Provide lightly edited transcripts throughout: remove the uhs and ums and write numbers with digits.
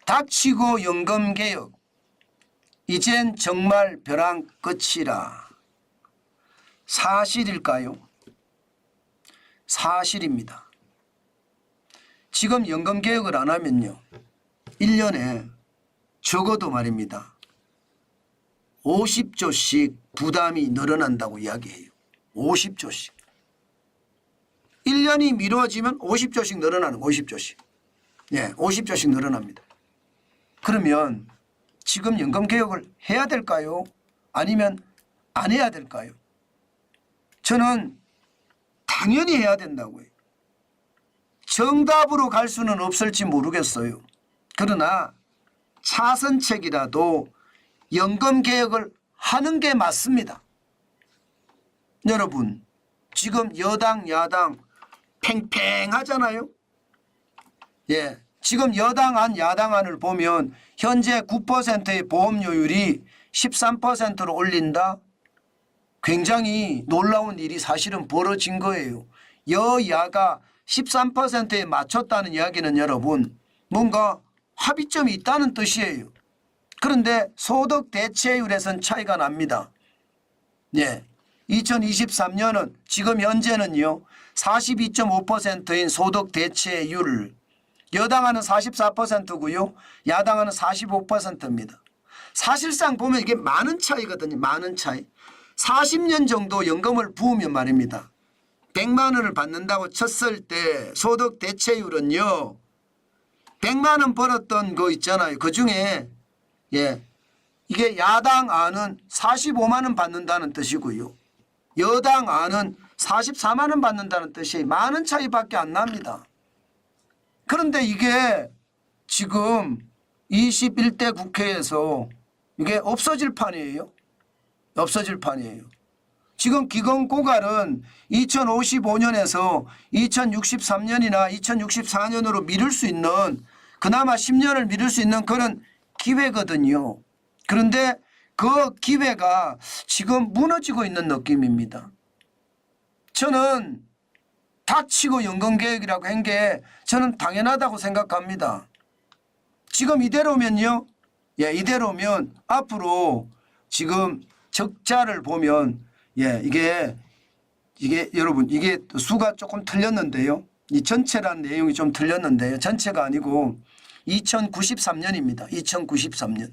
닥치고 연금개혁 이젠 정말 벼랑 끝이라. 사실일까요? 사실입니다. 지금 연금개혁을 안 하면요 1년에 적어도 말입니다 50조씩 부담이 늘어난다고 이야기해요. 50조씩. 1년이 미뤄지면 50조씩 늘어나는 50조씩. 예, 50조씩 늘어납니다. 그러면 지금 연금개혁을 해야 될까요? 아니면 안 해야 될까요? 저는 당연히 해야 된다고요. 정답으로 갈 수는 없을지 모르겠어요. 그러나 차선책이라도 연금개혁을 하는 게 맞습니다. 여러분 지금 여당 야당 팽팽하잖아요. 예, 지금 여당안 야당안을 보면 현재 9%의 보험료율이 13%로 올린다. 굉장히 놀라운 일이 사실은 벌어진 거예요. 여야가 13%에 맞췄다는 이야기는 여러분 뭔가 합의점이 있다는 뜻이에요. 그런데 소득 대체율에선 차이가 납니다. 예, 2023년은 지금 현재는요 42.5%인 소득 대체율, 여당하는 44%고요 야당하는 45%입니다. 사실상 보면 이게 많은 차이거든요. 많은 차이. 40년 정도 연금을 부으면 말입니다 100만 원을 받는다고 쳤을 때 소득 대체율은요 100만 원 벌었던 거 있잖아요. 그중에 예, 이게 야당 안은 45만 원 받는다는 뜻이고요. 여당 안은 44만 원 받는다는 뜻이 많은 차이밖에 안 납니다. 그런데 이게 지금 21대 국회에서 이게 없어질 판이에요. 없어질 판이에요. 지금 기금고갈은 2055년에서 2063년이나 2064년으로 미룰 수 있는 그나마 10년을 미룰 수 있는 그런 기회거든요. 그런데 그 기회가 지금 무너지고 있는 느낌입니다. 저는 닥치고 연금개혁이라고 한 게 저는 당연하다고 생각합니다. 지금 이대로면요. 예, 이대로면 앞으로 지금 적자를 보면 예, 이게 여러분 이게 수가 조금 틀렸는데요. 이 전체란 내용이 좀 틀렸는데요. 전체가 아니고 2093년입니다. 2093년.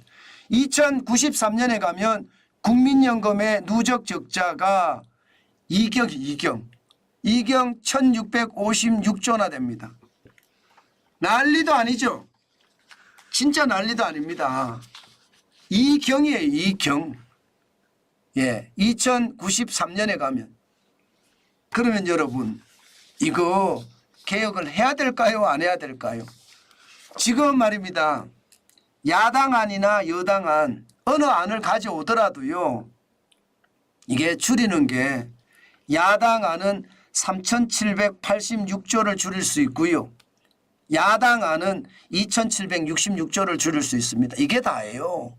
2093년에 가면 국민연금의 누적 적자가 이경 1656조나 됩니다. 난리도 아니죠. 진짜 난리도 아닙니다. 이경이에요. 이경. 예, 2093년에 가면. 그러면 여러분 이거 개혁을 해야 될까요? 안 해야 될까요? 지금 말입니다. 야당안이나 여당안 어느 안을 가져오더라도요. 이게 줄이는 게 야당안은 3,786조를 줄일 수 있고요. 야당안은 2,766조를 줄일 수 있습니다. 이게 다예요.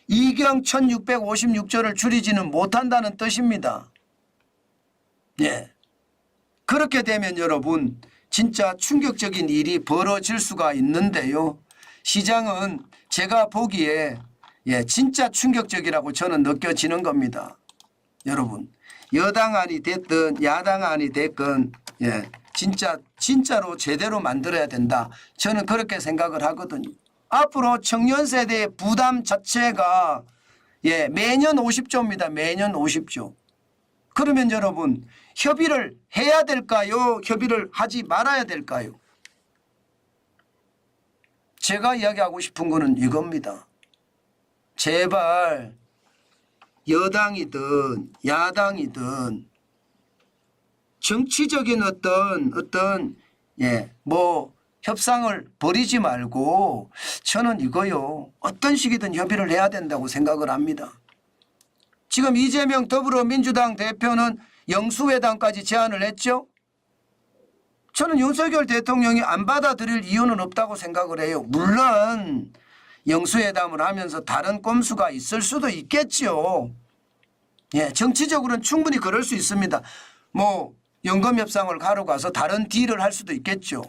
이경 1,656조를 줄이지는 못한다는 뜻입니다. 예. 그렇게 되면 여러분 진짜 충격적인 일이 벌어질 수가 있는데요. 시장은 제가 보기에 예, 진짜 충격적이라고 저는 느껴지는 겁니다. 여러분 여당안이 됐든 야당안이 됐건 예, 진짜로 제대로 만들어야 된다. 저는 그렇게 생각을 하거든요. 앞으로 청년 세대의 부담 자체가 예, 매년 50조입니다. 매년 50조. 그러면 여러분 협의를 해야 될까요? 협의를 하지 말아야 될까요? 제가 이야기하고 싶은 거는 이겁니다. 제발 여당이든 야당이든 정치적인 어떤 예, 뭐 협상을 벌이지 말고 저는 이거요. 어떤 식이든 협의를 해야 된다고 생각을 합니다. 지금 이재명 더불어민주당 대표는 영수회담까지 제안을 했죠. 저는 윤석열 대통령이 안 받아들일 이유는 없다고 생각을 해요. 물론 영수회담을 하면서 다른 꼼수가 있을 수도 있겠죠. 예, 정치적으로는 충분히 그럴 수 있습니다. 뭐 연금협상을 가러 가서 다른 딜을 할 수도 있겠죠.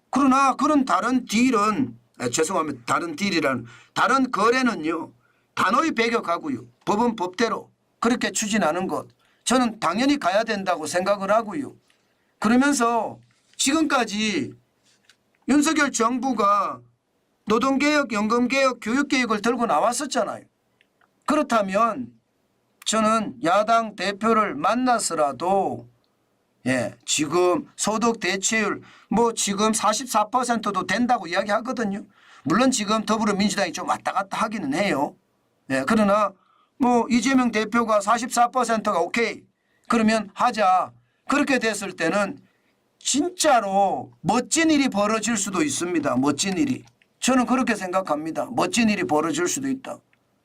그러나 그런 다른 딜은 죄송합니다. 다른 딜이라는 다른 거래는요. 단호히 배격하고요. 법은 법대로 그렇게 추진하는 것 저는 당연히 가야 된다고 생각을 하고요. 그러면서 지금까지 윤석열 정부가 노동개혁, 연금개혁, 교육개혁을 들고 나왔었잖아요. 그렇다면 저는 야당 대표를 만나서라도 지금 소득 대체율 뭐 지금 44%도 된다고 이야기하거든요. 물론 지금 더불어민주당이 좀 왔다 갔다 하기는 해요. 그러나 뭐 이재명 대표가 44%가 오케이 그러면 하자. 그렇게 됐을 때는 진짜로 멋진 일이 벌어질 수도 있습니다. 멋진 일이. 저는 그렇게 생각합니다. 멋진 일이 벌어질 수도 있다.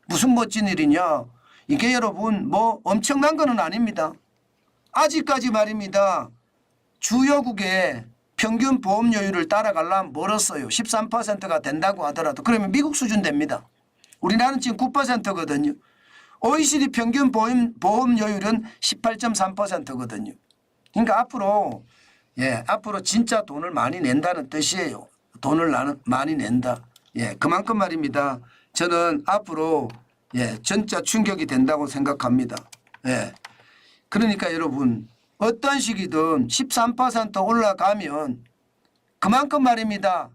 무슨 멋진 일이냐. 이게 여러분 뭐 엄청난 건 아닙니다. 아직까지 말입니다. 주요국의 평균 보험료율을 따라가려면 멀었어요. 13%가 된다고 하더라도 그러면 미국 수준 됩니다. 우리나라는 지금 9%거든요. OECD 평균 보험료율은 18.3%거든요. 그러니까 앞으로 앞으로 진짜 돈을 많이 낸다는 뜻이에요. 돈을 많이 낸다. 그만큼 말입니다. 저는 앞으로 진짜 충격이 된다고 생각합니다. 그러니까 여러분 어떤 시기든 13% 올라가면 그만큼 말입니다.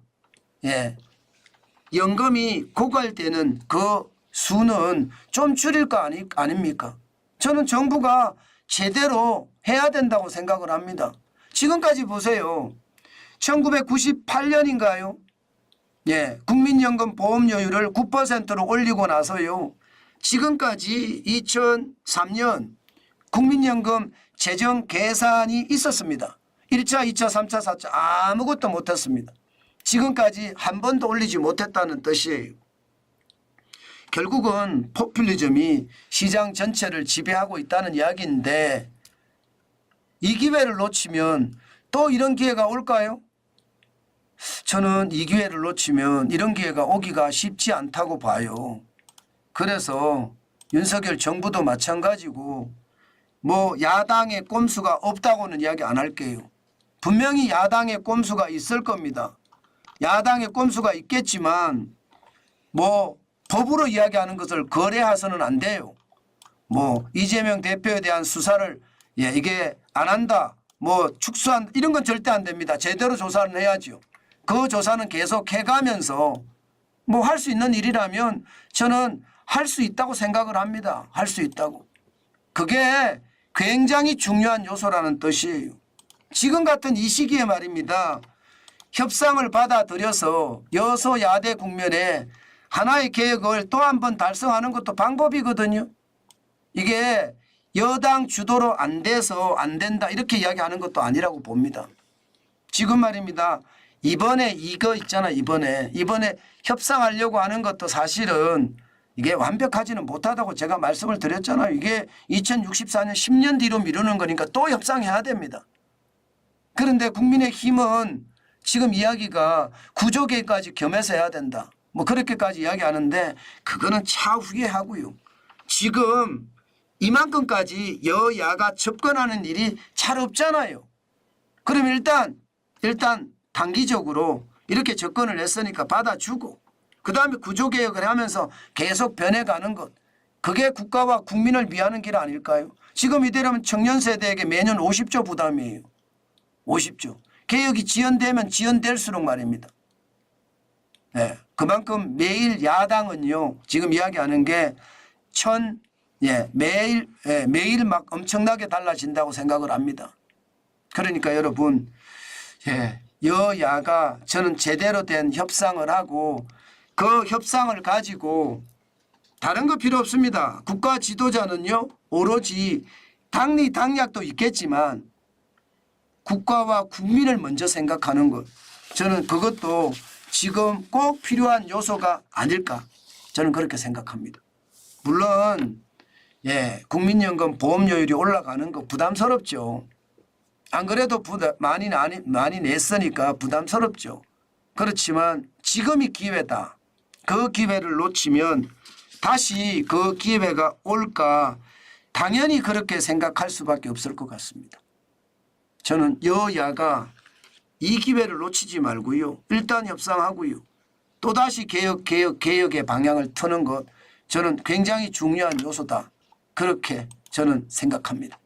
연금이 고갈되는 그 수는 좀 줄일 거 아닙니까? 저는 정부가 제대로 해야 된다고 생각을 합니다. 지금까지 보세요. 1998년인가요? 국민연금 보험료율을 9%로 올리고 나서요. 지금까지 2003년 국민연금 재정 계산이 있었습니다. 1차, 2차, 3차, 4차 아무것도 못했습니다. 지금까지 한 번도 올리지 못했다는 뜻이에요. 결국은 포퓰리즘이 시장 전체를 지배하고 있다는 이야기인데 이 기회를 놓치면 또 이런 기회가 올까요? 저는 이 기회를 놓치면 이런 기회가 오기가 쉽지 않다고 봐요. 그래서 윤석열 정부도 마찬가지고 뭐 야당의 꼼수가 없다고는 이야기 안 할게요. 분명히 야당의 꼼수가 있을 겁니다. 야당의 꼼수가 있겠지만 뭐 법으로 이야기하는 것을 거래해서는 안 돼요. 뭐 이재명 대표에 대한 수사를 이게 안 한다. 뭐 축소한 이런 건 절대 안 됩니다. 제대로 조사를 해야죠. 그 조사는 계속 해가면서 뭐 할 수 있는 일이라면 저는 할 수 있다고 생각을 합니다. 할 수 있다고. 그게 굉장히 중요한 요소라는 뜻이에요. 지금 같은 이 시기에 말입니다. 협상을 받아들여서 여소야대 국면에 하나의 계획을 또 한 번 달성하는 것도 방법이거든요. 이게 여당 주도로 안 돼서 안 된다 이렇게 이야기하는 것도 아니라고 봅니다. 지금 말입니다. 이번에 이거 있잖아. 이번에 협상하려고 하는 것도 사실은 이게 완벽하지는 못하다고 제가 말씀을 드렸잖아요. 이게 2064년 10년 뒤로 미루는 거니까 또 협상해야 됩니다. 그런데 국민의힘은 지금 이야기가 구조개혁까지 겸해서 해야 된다. 뭐 그렇게까지 이야기하는데 그거는 차후에 하고요. 지금 이만큼까지 여야가 접근하는 일이 잘 없잖아요. 그럼 일단 단기적으로 이렇게 접근을 했으니까 받아주고 그다음에 구조개혁을 하면서 계속 변해가는 것. 그게 국가와 국민을 위하는 길 아닐까요? 지금 이대로면 청년 세대에게 매년 50조 부담이에요. 50조. 개혁이 지연되면 지연될수록 말입니다. 그만큼 매일 야당은요. 지금 이야기하는 게 매일 막 엄청나게 달라진다고 생각을 합니다. 그러니까 여러분 여야가 저는 제대로 된 협상을 하고 그 협상을 가지고 다른 거 필요 없습니다. 국가 지도자는요. 오로지 당리 당략도 있겠지만 국가와 국민을 먼저 생각하는 것. 저는 그것도 지금 꼭 필요한 요소가 아닐까. 저는 그렇게 생각합니다. 물론 국민연금 보험료율이 올라가는 거 부담스럽죠. 안 그래도 많이 냈으니까 부담스럽죠. 그렇지만 지금이 기회다. 그 기회를 놓치면 다시 그 기회가 올까 당연히 그렇게 생각할 수밖에 없을 것 같습니다. 저는 여야가 이 기회를 놓치지 말고요. 일단 협상하고요. 또다시 개혁의 방향을 트는 것 저는 굉장히 중요한 요소다. 그렇게 저는 생각합니다.